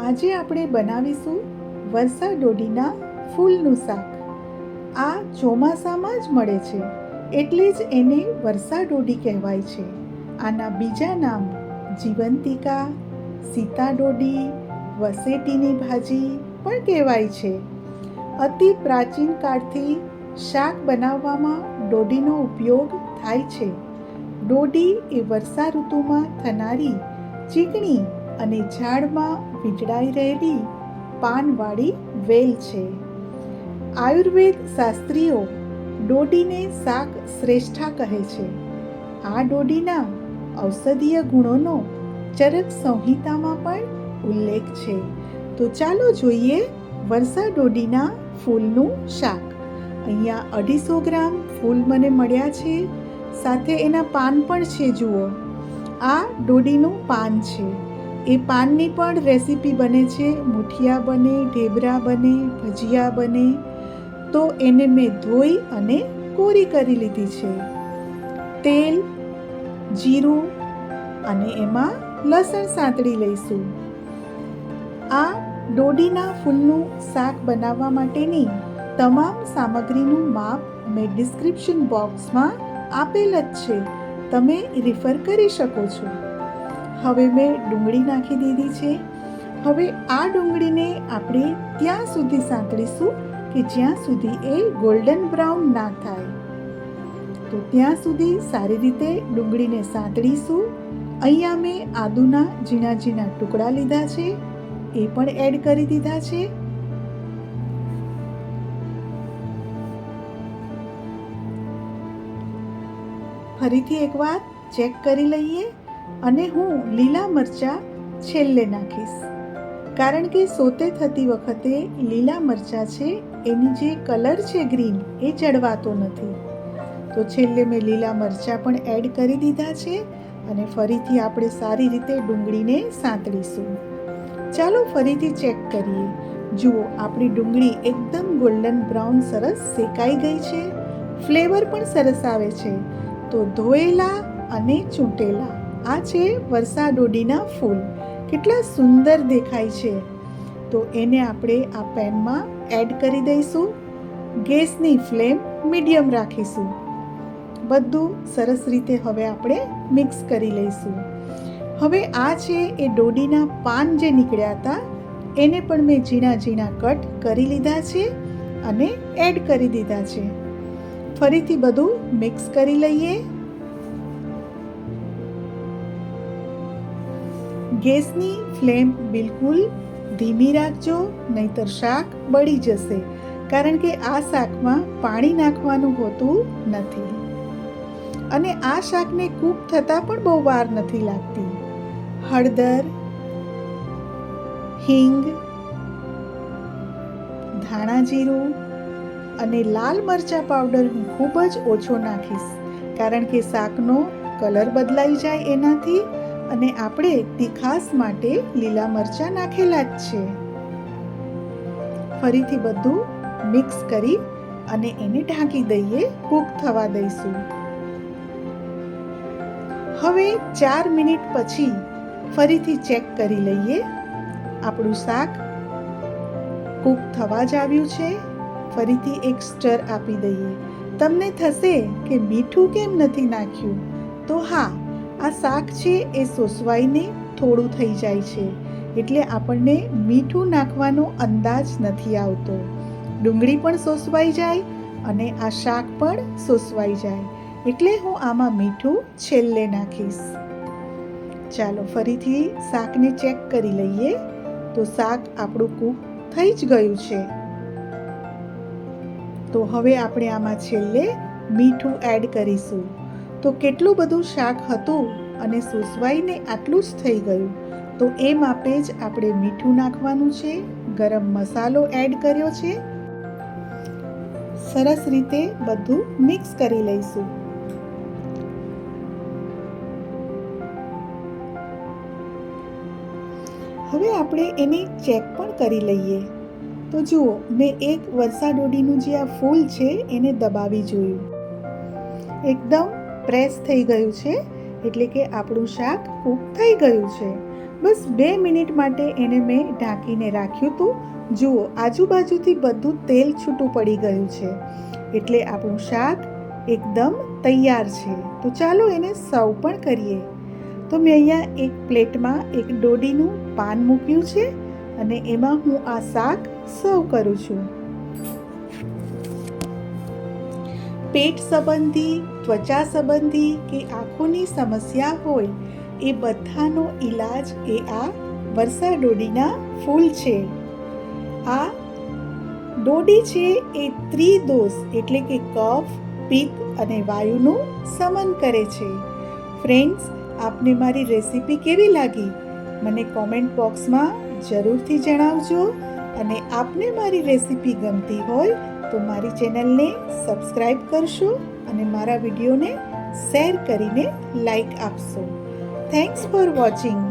આજે આપણે બનાવીશું વરસા ડોડીના ફૂલનું શાક. આ ચોમાસામાં જ મળે છે, એટલે જ એને વરસા ડોડી કહેવાય છે. આના બીજા નામ જીવંતિકા, સીતા ડોડી, વસેટીની ભાજી પણ કહેવાય છે. અતિ પ્રાચીન કાળથી શાક બનાવવામાં ડોડીનો ઉપયોગ થાય છે. ડોડી એ વર્ષા ઋતુમાં થનારી ચીકણી અને ઝાડમાં વીંટળાઈ રહેલી પાનવાળી વેલ છે. આયુર્વેદ શાસ્ત્રીઓ ડોડીને શાક શ્રેષ્ઠા કહે છે. આ ડોડીના ઔષધીય ગુણોનો ચરક સંહિતામાં પણ ઉલ્લેખ છે. તો ચાલો જોઈએ વરસા ડોડીના ફૂલનું શાક. અહીંયા 250 ગ્રામ ફૂલ મને મળ્યા છે, સાથે એના પાન પણ છે. જુઓ, આ ડોડીનું પાન છે. એ પાનની પણ રેસીપી બને છે. મુઠિયા બને, ઢેબરા બને, ભજીયા બને. તો એને મેં ધોઈ અને કોરી કરી લીધી છે. તેલ, જીરું અને એમાં લસણ સાંતળી લઈશું. આ ડોડીના ફૂલનું શાક બનાવવા માટેની તમામ સામગ્રીનું માપ મેં ડિસ્ક્રિપ્શન બોક્સમાં આપેલ જ છે, તમે રિફર કરી શકો છો. હવે મેં ડુંગળી નાખી દીધી છે. હવે આ ડુંગળીને આપણે ત્યાં સુધી સાંતળીશું કે જ્યાં સુધી એ ગોલ્ડન બ્રાઉન ના થાય. તો ત્યાં સુધી સારી રીતે ડુંગળીને સાંતળીશું. અહીંયા મેં આદુના ઝીણા ઝીણા ટુકડા લીધા છે, એ પણ એડ કરી દીધા છે. ફરીથી એકવાર ચેક કરી લઈએ. અને હું લીલા મરચાં છેલ્લે નાખીશ, કારણ કે સોતે થતી વખતે લીલા મરચાં છે એની જે કલર છે ગ્રીન એ જળવાતો નથી. તો છેલ્લે મેં લીલા મરચાં પણ એડ કરી દીધા છે અને ફરીથી આપણે સારી રીતે ડુંગળીને સાંતળીશું. ચાલો ફરીથી ચેક કરીએ. જુઓ, આપણી ડુંગળી એકદમ ગોલ્ડન બ્રાઉન સરસ શેકાઈ ગઈ છે. ફ્લેવર પણ સરસ આવે છે. તો ધોયેલા અને ચૂંટેલા આ છે વરસા ડોડીના ફૂલ. કેટલા સુંદર દેખાય છે. તો એને આપણે આ પેનમાં એડ કરી દઈશું. ગેસની ફ્લેમ મીડિયમ રાખીશું. બધું સરસ રીતે હવે આપણે મિક્સ કરી લઈશું. હવે આ છે એ ડોડીના પાન જે નીકળ્યા હતા, એને પણ મેં ઝીણા ઝીણા કટ કરી લીધા છે અને એડ કરી દીધા છે. ફરીથી બધું મિક્સ કરી લઈએ. ગેસની ફ્લેમ બિલકુલ ધીમી રાખજો, નહીંતર શાક બળી જશે, કારણ કે આ શાકમાં પાણી નાખવાનું હોતું નથી. અને આ શાકને કૂક થતાં પણ બહુ વાર નથી લાગતી. હળદર, હિંગ, ધાણા જીરું અને લાલ મરચાં પાવડર હું ખૂબ જ ઓછો નાખીશ, કારણ કે શાકનો કલર બદલાઈ જાય એનાથી. અને આપણે તીખાસ માટે લીલા મરચાં નાખેલા જ છે. ફરીથી બધું મિક્સ કરી અને એને ઢાંકી દઈએ, કૂક થવા દઈશું. હવે 4 મિનિટ પછી ફરીથી ચેક કરી લઈએ. આપણું શાક કૂક થવા જ આવ્યું છે. ફરીથી એક સ્ટર આપી દઈએ. તમને થશે કે મીઠું કેમ નથી નાખ્યું? તો હા, આ શાક છે એ સોસવાઈને થોડું થઈ જાય છે, એટલે આપણને મીઠું નાખવાનો અંદાજ નથી આવતો. ડુંગળી પણ સોસવાઈ જાય અને આ શાક પણ સોસવાઈ જાય, એટલે હું આમાં મીઠું છેલ્લે નાખીશ. ચાલો ફરીથી શાકને ચેક કરી લઈએ. તો શાક આપણું કૂક થઈ જ ગયું છે. તો હવે આપણે આમાં છેલ્લે મીઠું એડ કરીશું. તો કેટલું બધું શાક હતું અને સોસવાઈને આટલું જ થઈ ગયું. તો એ માપે જ આપણે મીઠું નાખવાનું છે. ગરમ મસાલો એડ કર્યો છે. સરસ રીતે બધું મિક્સ કરી લઈશું. હવે આપણે એને ચેક પણ કરી લઈએ. તો જુઓ, મેં એક વરસા ડોડીનું જે આ ફૂલ છે એને દબાવી જોયું. એકદમ પ્રેસ થઈ ગયું છે, એટલે કે આપણું શાક કૂક થઈ ગયું છે. બસ 2 મિનિટ માટે એને મેં ઢાંકીને રાખ્યું હતું. જુઓ, આજુબાજુથી બધું તેલ છૂટું પડી ગયું છે, એટલે આપણું શાક એકદમ તૈયાર છે. તો ચાલો એને સર્વ પણ કરીએ. તો મેં અહીંયા એક પ્લેટમાં એક ડોડીનું પાન મૂક્યું છે અને એમાં હું આ શાક સર્વ કરું છું. પેટ સંબંધી, ત્વચા સંબંધી કે આંખોની સમસ્યા હોય એ બધાનો ઈલાજ એ આ વરસા ડોડીના ફૂલ છે. આ ડોડી છે એ ત્રિદોષ એટલે કે કફ, પિત્ત અને વાયુનું શમન કરે છે. ફ્રેન્ડ્સ, આપને મારી રેસીપી કેવી લાગી મને કોમેન્ટ બોક્સમાં જરૂરથી જણાવજો. અને આપને મારી રેસીપી ગમતી હોય તો મારી ચેનલને સબસ્ક્રાઈબ કરશો અને મારા વિડીયોને શેર કરીને લાઈક આપશો. Thanks for watching.